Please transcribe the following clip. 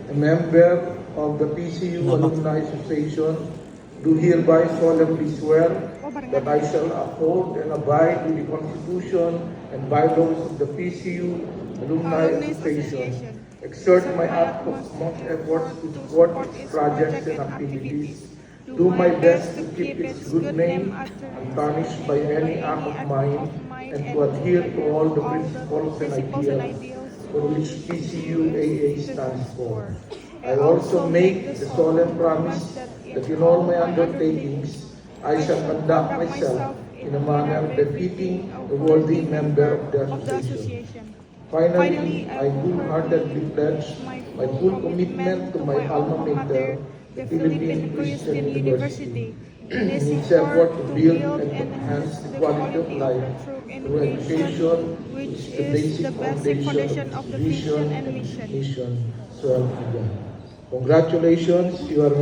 a member of the PCU Alumni Association, do hereby solemnly swear that I shall uphold and abide with the Constitution and bylaws of the PCU Alumni Association, exert my utmost efforts to support its projects and activities, do my best to keep its good name untarnished by any act of mine, and to adhere to all the principles and ideals for which PCUAA stands for. I also make the solemn promise that in all my undertakings, I shall conduct myself in a manner befitting a worthy member of the association. Finally, I wholeheartedly pledge my full commitment to my alma mater, the Philippine Christian University, in its effort to build and enhance the quality of life through education, which is the basic foundation of the vision and mission. So help me God. Congratulations, you are